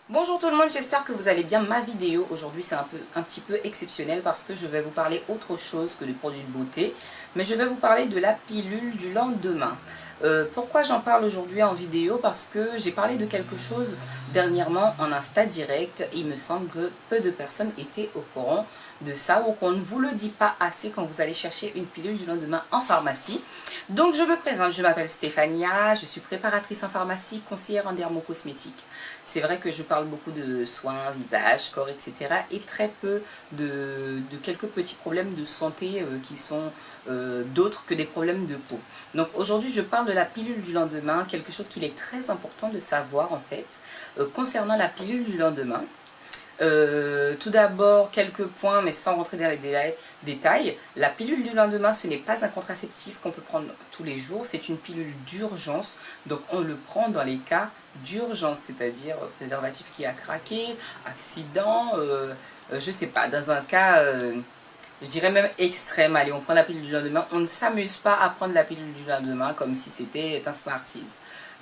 Bonjour tout le monde, j'espère que vous allez bien. Ma vidéo aujourd'hui c'est un petit peu exceptionnel parce que je vais vous parler autre chose que des produits de beauté, mais je vais vous parler de la pilule du lendemain. Pourquoi j'en parle aujourd'hui en vidéo? Parce que j'ai parlé de quelque chose dernièrement en Insta direct. Il me semble que peu de personnes étaient au courant de ça ou qu'on ne vous le dit pas assez quand vous allez chercher une pilule du lendemain en pharmacie. Donc je me présente, je m'appelle Stéphania, je suis préparatrice en pharmacie, conseillère en dermocosmétique. C'est vrai que je parle beaucoup de soins, visage, corps, etc. et très peu de quelques petits problèmes de santé qui sont d'autres que des problèmes de peau. Donc aujourd'hui je parle de la pilule du lendemain, quelque chose qu'il est très important de savoir en fait concernant la pilule du lendemain. Tout d'abord, quelques points, mais sans rentrer dans les détails. La pilule du lendemain, ce n'est pas un contraceptif qu'on peut prendre tous les jours, c'est une pilule d'urgence. Donc on le prend dans les cas d'urgence, c'est-à-dire préservatif qui a craqué, accident, je sais pas, dans un cas, je dirais même extrême. Allez, on prend la pilule du lendemain, on ne s'amuse pas à prendre la pilule du lendemain comme si c'était un Smarties.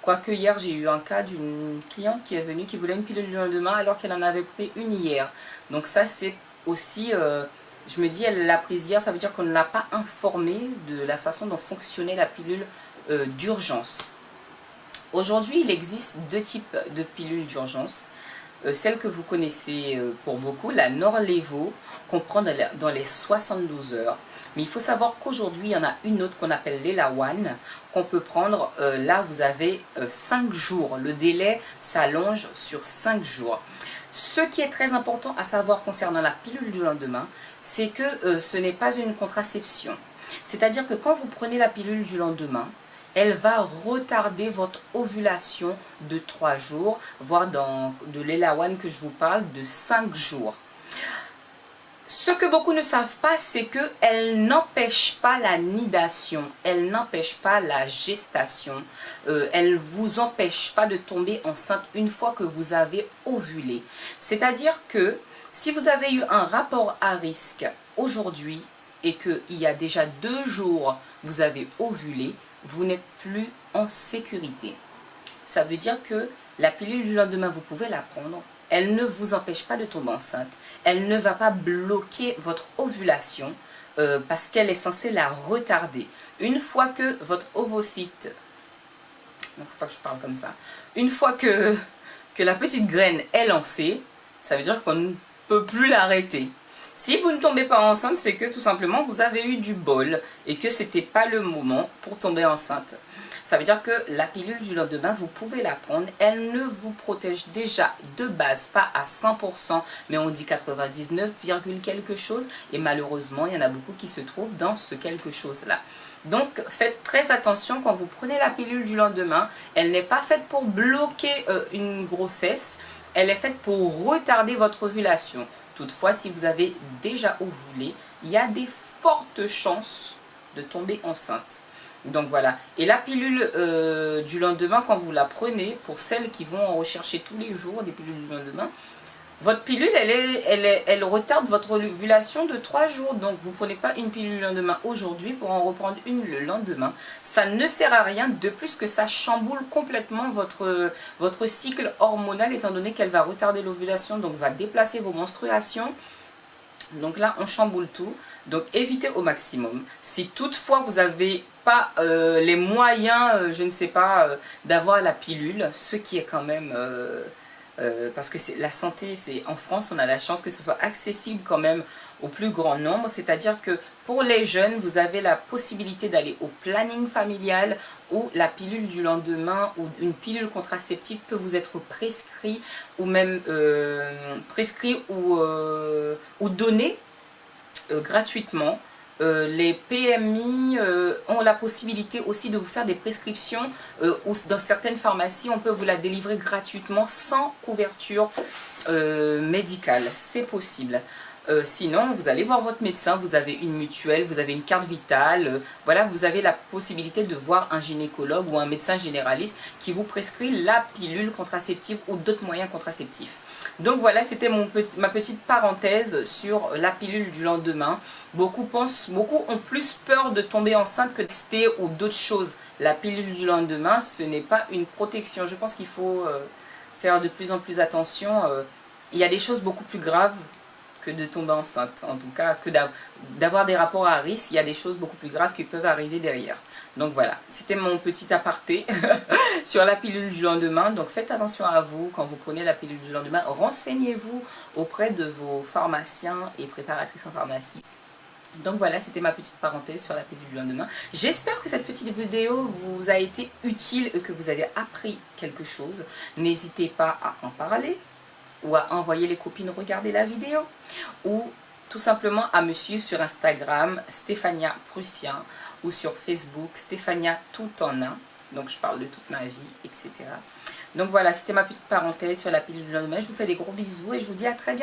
Quoique hier, j'ai eu un cas d'une cliente qui est venue, qui voulait une pilule du lendemain alors qu'elle en avait pris une hier. Donc ça, c'est aussi, je me dis, elle l'a prise hier, ça veut dire qu'on ne l'a pas informée de la façon dont fonctionnait la pilule d'urgence. Aujourd'hui, il existe deux types de pilules d'urgence. Celle que vous connaissez pour beaucoup, la Norlevo, qu'on prend dans les 72 heures. Mais il faut savoir qu'aujourd'hui, il y en a une autre qu'on appelle l'Elawan, qu'on peut prendre, là vous avez 5 jours. Le délai s'allonge sur 5 jours. Ce qui est très important à savoir concernant la pilule du lendemain, c'est que ce n'est pas une contraception. C'est-à-dire que quand vous prenez la pilule du lendemain, elle va retarder votre ovulation de 3 jours, voire dans de l'Elawan que je vous parle de 5 jours. Ce que beaucoup ne savent pas, c'est qu'elle n'empêche pas la nidation, elle n'empêche pas la gestation, elle ne vous empêche pas de tomber enceinte une fois que vous avez ovulé. C'est-à-dire que si vous avez eu un rapport à risque aujourd'hui et qu'il y a déjà 2 jours vous avez ovulé, vous n'êtes plus en sécurité. Ça veut dire que la pilule du lendemain, vous pouvez la prendre. Elle ne vous empêche pas de tomber enceinte. Elle ne va pas bloquer votre ovulation parce qu'elle est censée la retarder. Une fois que votre ovocyte, il ne faut pas que je parle comme ça, une fois que la petite graine est lancée, ça veut dire qu'on ne peut plus l'arrêter. Si vous ne tombez pas enceinte, c'est que tout simplement vous avez eu du bol et que ce n'était pas le moment pour tomber enceinte. Ça veut dire que la pilule du lendemain, vous pouvez la prendre. Elle ne vous protège déjà de base, pas à 100%, mais on dit 99, quelque chose. Et malheureusement, il y en a beaucoup qui se trouvent dans ce quelque chose-là. Donc, faites très attention quand vous prenez la pilule du lendemain. Elle n'est pas faite pour bloquer une grossesse. Elle est faite pour retarder votre ovulation. Toutefois, si vous avez déjà ovulé, il y a des fortes chances de tomber enceinte. Donc voilà. Et la pilule du lendemain, quand vous la prenez, pour celles qui vont en rechercher tous les jours des pilules du lendemain, votre pilule, elle retarde votre ovulation de 3 jours. Donc vous ne prenez pas une pilule du lendemain aujourd'hui pour en reprendre une le lendemain. Ça ne sert à rien, de plus que ça chamboule complètement votre cycle hormonal, étant donné qu'elle va retarder l'ovulation, donc va déplacer vos menstruations. Donc là, on chamboule tout. Donc évitez au maximum. Si toutefois vous n'avez pas les moyens, je ne sais pas, d'avoir la pilule, ce qui est quand même... parce que la santé, en France, on a la chance que ce soit accessible quand même au plus grand nombre. C'est-à-dire que pour les jeunes, vous avez la possibilité d'aller au planning familial où la pilule du lendemain ou une pilule contraceptive peut vous être prescrit ou même ou donnée gratuitement. Les PMI ont la possibilité aussi de vous faire des prescriptions ou dans certaines pharmacies on peut vous la délivrer gratuitement sans couverture médicale, c'est possible. Sinon vous allez voir votre médecin, vous avez une mutuelle, vous avez une carte vitale, voilà, vous avez la possibilité de voir un gynécologue ou un médecin généraliste qui vous prescrit la pilule contraceptive ou d'autres moyens contraceptifs. Donc voilà, c'était ma petite parenthèse sur la pilule du lendemain. Beaucoup ont plus peur de tomber enceinte que de tester ou d'autres choses. La pilule du lendemain, ce n'est pas une protection. Je pense qu'il faut faire de plus en plus attention. Il y a des choses beaucoup plus graves que de tomber enceinte. En tout cas, que d'avoir des rapports à risque, il y a des choses beaucoup plus graves qui peuvent arriver derrière. Donc voilà, c'était mon petit aparté sur la pilule du lendemain. Donc faites attention à vous quand vous prenez la pilule du lendemain. Renseignez-vous auprès de vos pharmaciens et préparatrices en pharmacie. Donc voilà, c'était ma petite parenthèse sur la pilule du lendemain. J'espère que cette petite vidéo vous a été utile et que vous avez appris quelque chose. N'hésitez pas à en parler ou à envoyer les copines regarder la vidéo, ou tout simplement à me suivre sur Instagram Stéphania Prussien, ou sur Facebook Stéphania tout en un. Donc je parle de toute ma vie, etc. Donc voilà, c'était ma petite parenthèse sur la pilule du lendemain. Je vous fais des gros bisous et je vous dis à très bientôt.